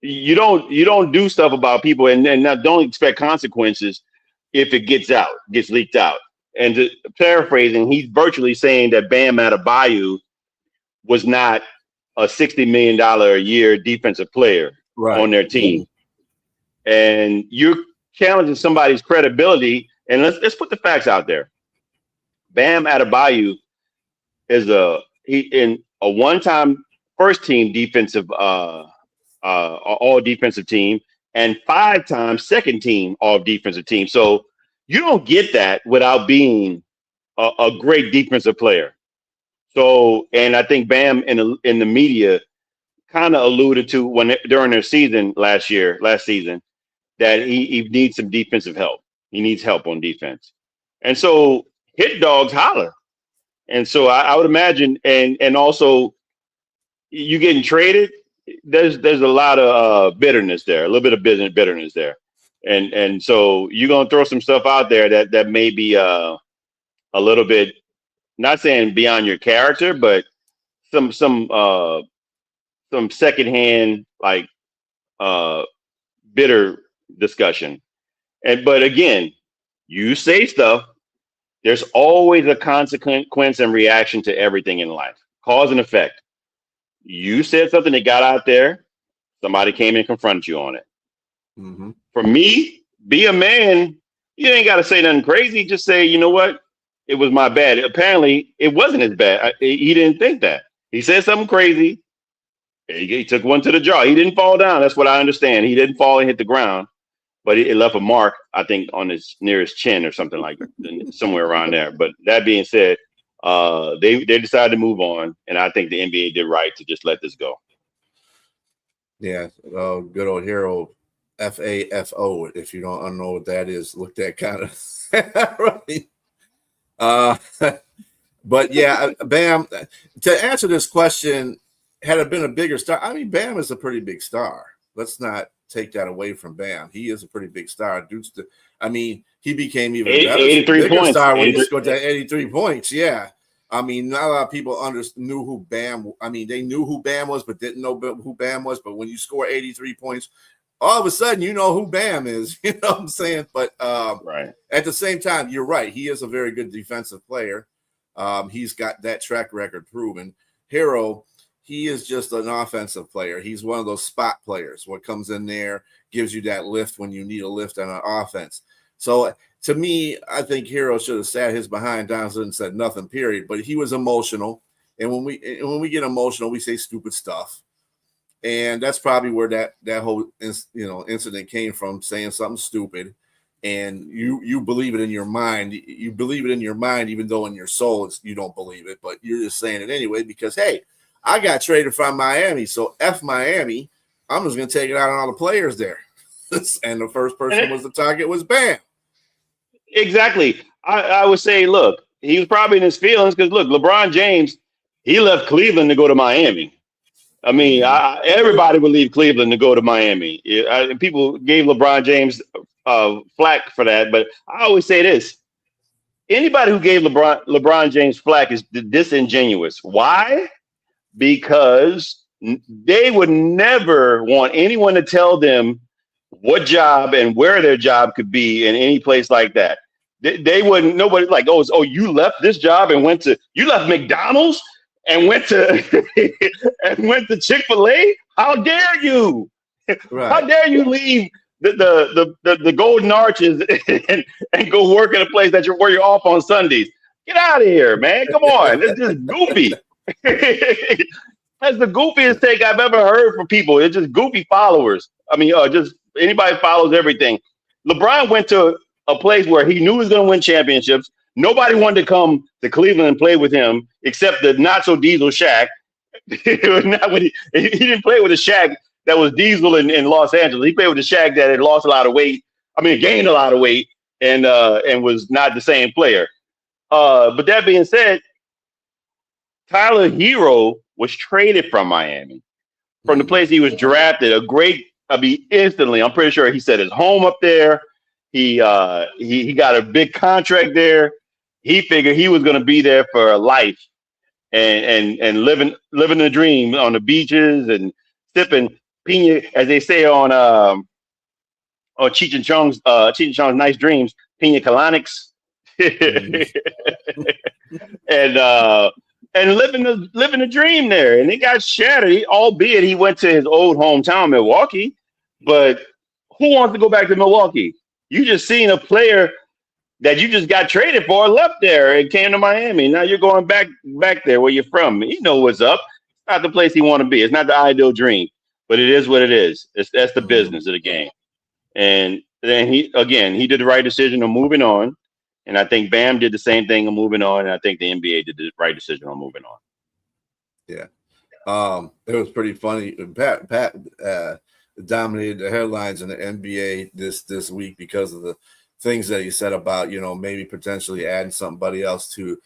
you don't do stuff about people and now don't expect consequences if it gets leaked out. And paraphrasing, he's virtually saying that Bam Adebayo was not a $60 million a year defensive player on their team. And you're challenging somebody's credibility. And let's put the facts out there. Bam Adebayo is in a one-time first team defensive all defensive team and 5-time second team all defensive team. So you don't get that without being a great defensive player. So, and I think Bam in the media kind of alluded to during their season last season, that he needs some defensive help. He needs help on defense. And so hit dogs holler. And so I would imagine, and also you getting traded, there's a lot of bitterness there, a little bit of business bitterness there. And so you're going to throw some stuff out there that may be a little bit, not saying beyond your character, but some secondhand, like bitter discussion. But again, you say stuff, there's always a consequence and reaction to everything in life, cause and effect. You said something that got out there, somebody came and confronted you on it. Mm-hmm. For me, be a man. You ain't got to say nothing crazy. Just say, you know what? It was my bad. Apparently, it wasn't his bad. He didn't think that. He said something crazy. He took one to the jaw. He didn't fall down. That's what I understand. He didn't fall and hit the ground, but it left a mark, I think, on his nearest chin or something like that, somewhere around there. But that being said, they decided to move on, and I think the NBA did right to just let this go. Yeah, good old hero, FAFO. If you don't know what that is, look that kind of right. But yeah, Bam. To answer this question, had it been a bigger star, I mean, Bam is a pretty big star. Let's not take that away from Bam. He is a pretty big star. He became even better. 83 points. Star when he scored that 83 points. Yeah. I mean, not a lot of people knew who Bam. I mean, they knew who Bam was, but didn't know who Bam was. But when you score 83 points, all of a sudden you know who Bam is. You know what I'm saying? But right. At the same time, you're right. He is a very good defensive player. He's got that track record proven. Hero, he is just an offensive player. He's one of those spot players. What comes in there gives you that lift when you need a lift on an offense. So to me, I think Hero should have sat his behind down and said nothing, period. But he was emotional. And when we get emotional, we say stupid stuff. And that's probably where that whole incident came from, saying something stupid. And you believe it in your mind. You believe it in your mind, even though in your soul you don't believe it. But you're just saying it anyway because, hey, I got traded from Miami. So F Miami, I'm just going to take it out on all the players there. And the first person was the target was Bam. Exactly. I would say, look, he was probably in his feelings because, look, LeBron James, he left Cleveland to go to Miami. I mean, everybody would leave Cleveland to go to Miami. People gave LeBron James flack for that, but I always say this. Anybody who gave LeBron James flack is disingenuous. Why? Because they would never want anyone to tell them what job and where their job could be in any place like that. They wouldn't. Nobody like, you left this job and you left McDonald's and went to Chick-fil-A. How dare you? Right. How dare you leave the Golden Arches and go work at a place where you're off on Sundays? Get out of here, man! Come on, it's just goofy. That's the goofiest take I've ever heard from people. It's just goofy followers. I mean, just anybody follows everything. LeBron went to a place where he knew he was going to win championships. Nobody wanted to come to Cleveland and play with him except the not so diesel Shaq. He didn't play with a Shaq that was diesel in Los Angeles. He played with a Shaq that had lost a lot of weight. I mean, gained a lot of weight and was not the same player. But that being said, Tyler Hero was traded from Miami, from the place he was drafted. Instantly, I'm pretty sure he set his home up there. He got a big contract there. He figured he was going to be there for life and living the dream on the beaches and sipping Pina, as they say on Cheech and Chong's Nice Dreams, Pina Colonics. Mhm. and living the dream there. And it got shattered. Albeit he went to his old hometown, Milwaukee. But who wants to go back to Milwaukee? You just seen a player that you just got traded for left there and came to Miami. Now you're going back there where you're from. You know what's up. It's not the place you want to be. It's not the ideal dream, but it is what it is. That's the Mhm. business of the game. And then he did the right decision of moving on. And I think Bam did the same thing of moving on. And I think the NBA did the right decision on moving on. Yeah. It was pretty funny. Pat dominated the headlines in the NBA this week because of the things that he said about, maybe potentially adding somebody else to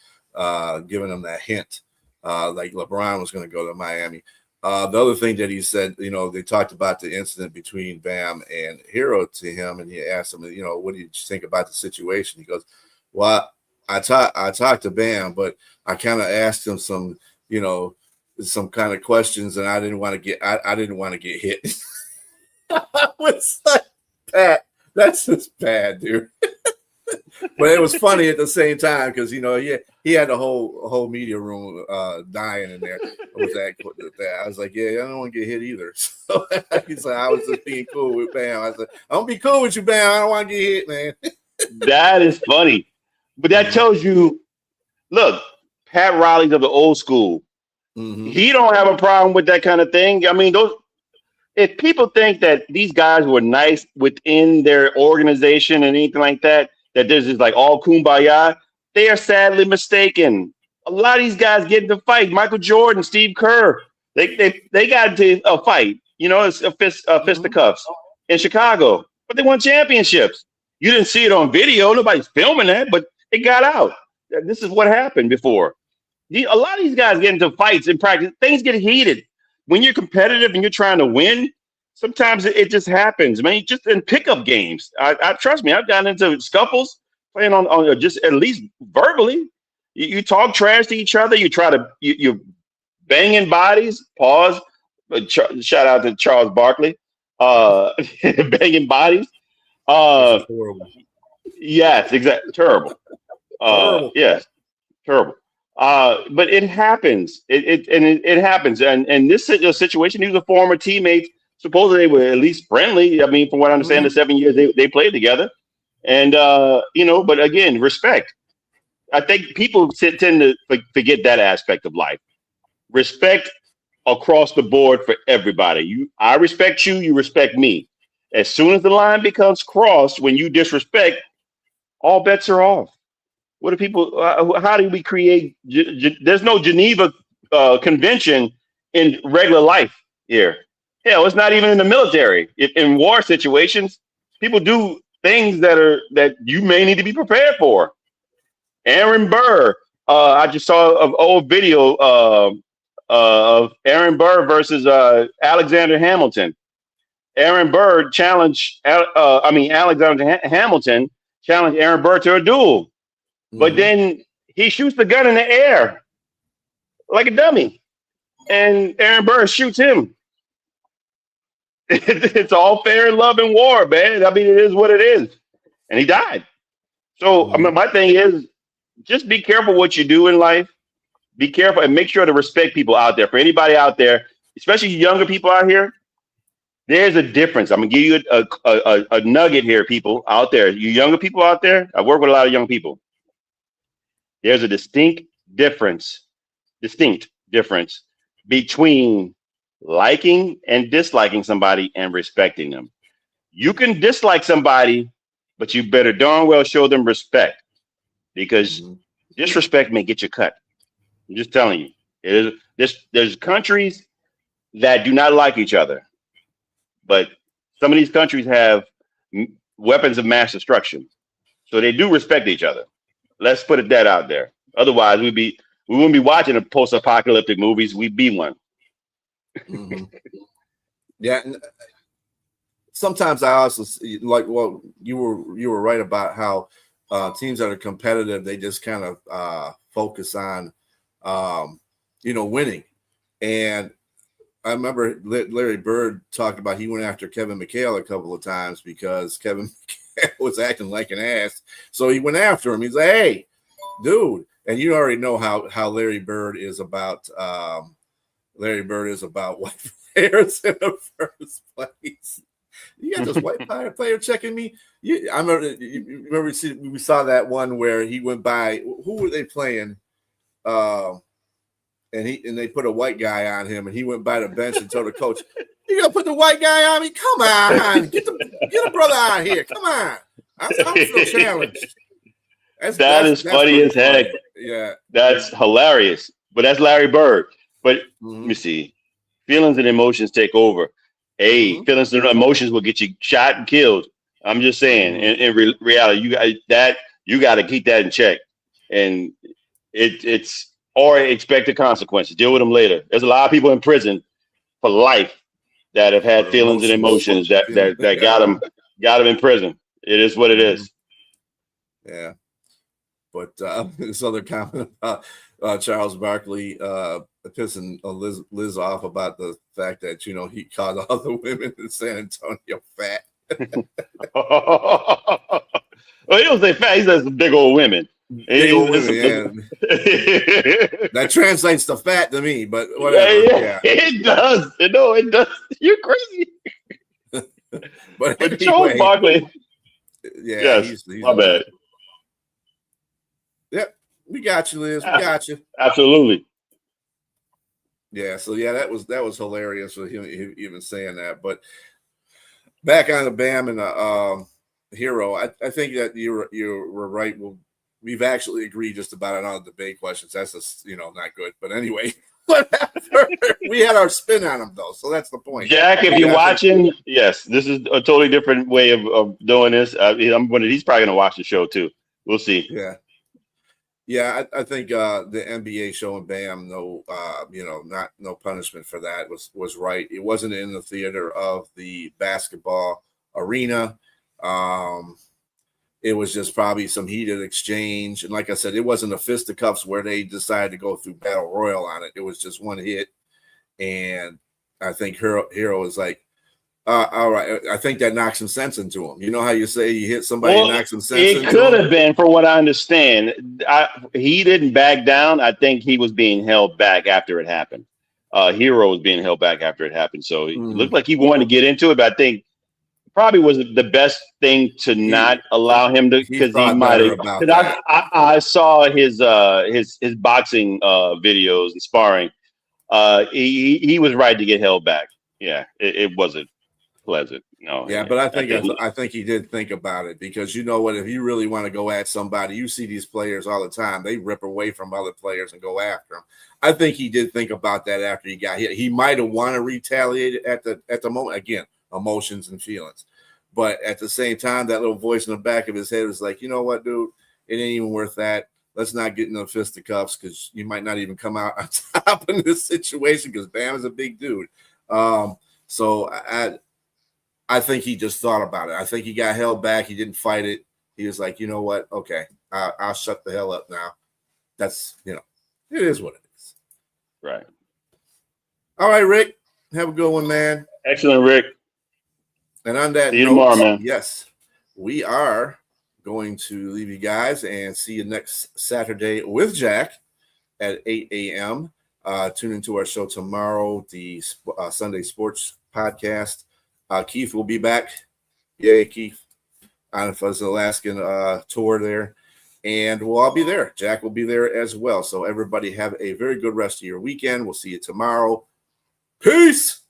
giving them that hint, like LeBron was going to go to Miami. The other thing that he said, they talked about the incident between Bam and Hero to him, and he asked him, what do you think about the situation? He goes, well, I talked to Bam, but I kind of asked him some, some kind of questions, and I didn't want to get hit. I was like, Pat, that's just bad, dude. But it was funny at the same time because he had the whole media room dying in there with that. I was like, yeah, I don't want to get hit either. So he's like, I was just being cool with Bam. I was like, I'm gonna be cool with you, Bam. I don't want to get hit, man. That is funny. But that tells you, look, Pat Riley's of the old school. Mm-hmm. He don't have a problem with that kind of thing. I mean, if people think that these guys were nice within their organization and anything like that, that there's just like all kumbaya, they are sadly mistaken. A lot of these guys get into fight. Michael Jordan, Steve Kerr, they got into a fight. It's a fisticuffs in Chicago, but they won championships. You didn't see it on video. Nobody's filming that, but it got out. This is what happened before. A lot of these guys get into fights in practice. Things get heated. When you're competitive and you're trying to win, sometimes it just happens. Man, just in pickup games. I trust me, I've gotten into scuffles playing on just at least verbally. You talk trash to each other. You try to you're banging bodies. Pause. Shout out to Charles Barkley. Banging bodies. Horrible. Yes, exactly. Terrible. Horrible. Yes, terrible. But it happens. It happens. And this situation, he was a former teammate. Supposedly they were at least friendly. I mean, from what I understand, the 7 years they played together. And but again, respect. I think people tend to forget that aspect of life. Respect across the board for everybody. I respect you. You respect me. As soon as the line becomes crossed, when you disrespect, all bets are off. What do people? How do we create? There's no Geneva Convention in regular life here. Hell, it's not even in the military. In war situations, people do things that you may need to be prepared for. Aaron Burr. I just saw an old video of Aaron Burr versus Alexander Hamilton. Aaron Burr challenged. Alexander Hamilton challenged Aaron Burr to a duel. But then he shoots the gun in the air like a dummy. And Aaron Burr shoots him. It's all fair in love and war, man. I mean, it is what it is. And he died. So, I mean, my thing is just be careful what you do in life. Be careful and make sure to respect people out there. For anybody out there, especially younger people out here, there's a difference. I'm going to give you a nugget here, people out there. You younger people out there, I work with a lot of young people. There's a distinct difference between liking and disliking somebody and respecting them. You can dislike somebody, but you better darn well show them respect, because disrespect may get you cut. I'm just telling you. There's countries that do not like each other, but some of these countries have weapons of mass destruction, so they do respect each other. Let's put that out there. Otherwise, we wouldn't be watching a post-apocalyptic movies. We'd be one. Yeah. Sometimes I also like, well, you were right about how teams that are competitive, they just kind of focus on, winning. And I remember Larry Bird talked about he went after Kevin McHale a couple of times because Kevin McHale was acting like an ass. So he went after him. He's like, hey, dude. And you already know how Larry Bird is about white players in the first place. You got this white player checking me. I remember we saw that one where he went by. Who were they playing? And they put a white guy on him, and he went by the bench and told the coach, "You gonna put the white guy on me? Come on, get a brother out here. Come on, I feel challenged." That's funny as heck. Yeah, that's hilarious. But that's Larry Bird. But let me see, feelings and emotions take over. Hey, feelings and emotions will get you shot and killed. I'm just saying. In reality, you got to keep that in check, and it's. Or expect the consequences. Deal with them later. There's a lot of people in prison for life that have had feelings and emotions that got them in prison. It is what it is. Yeah. But this other comment about Charles Barkley pissing Liz off about the fact that he called all the women in San Antonio fat. Well, he don't say fat. He says big old women. Big old women, yeah. That translates to fat to me, but whatever. Yeah. It does. No, it does. You're crazy. but anyway, Charles Barkley. Yeah. Yes, he's my bad. Yep. We got you, Liz. We got you. Absolutely. Yeah. So yeah, that was hilarious with him even saying that. But back on the Bam and the Hero, I think that you were right. We've actually agreed just about it on the debate questions. That's just, not good. But anyway, whatever. We had our spin on them, though. So that's the point. Jack, if you're watching, yes, this is a totally different way of doing this. He's probably going to watch the show, too. We'll see. Yeah. Yeah, I think the NBA showing Bam no punishment for that was right. It wasn't in the theater of the basketball arena. It was just probably some heated exchange. And like I said, it wasn't a fisticuffs where they decided to go through battle royal on it. It was just one hit. And I think Hero was like, all right. I think that knocks some sense into him. You know how you say you hit somebody and knocks some sense into him? It could have been, from what I understand. He didn't back down. I think he was being held back after it happened. Hero was being held back after it happened. So it looked like he wanted to get into it, but I think probably was the best thing to not allow him to, because he might have. I saw his boxing videos and sparring. He was right to get held back. Yeah, it wasn't pleasant. No. Yeah, but I think he did think about it, because you know what? If you really want to go at somebody, you see these players all the time. They rip away from other players and go after them. I think he did think about that after he got hit. He might have wanted to retaliate at the moment. Again, emotions and feelings. But at the same time, that little voice in the back of his head was like, you know what, dude? It ain't even worth that. Let's not get into fisticuffs, because you might not even come out on top in this situation, because Bam is a big dude. So I think he just thought about it. I think he got held back. He didn't fight it. He was like, you know what? Okay, I'll shut the hell up now. That's, it is what it is. Right. All right, Rick. Have a good one, man. Excellent, Rick. And on that see you tomorrow, man. Yes, we are going to leave you guys and see you next Saturday with Jack at 8 a.m. Tune into our show tomorrow, the Sunday Sports Podcast. Keith will be back. Yay, Keith, on his Alaskan tour there. And we'll all be there. Jack will be there as well. So everybody have a very good rest of your weekend. We'll see you tomorrow. Peace.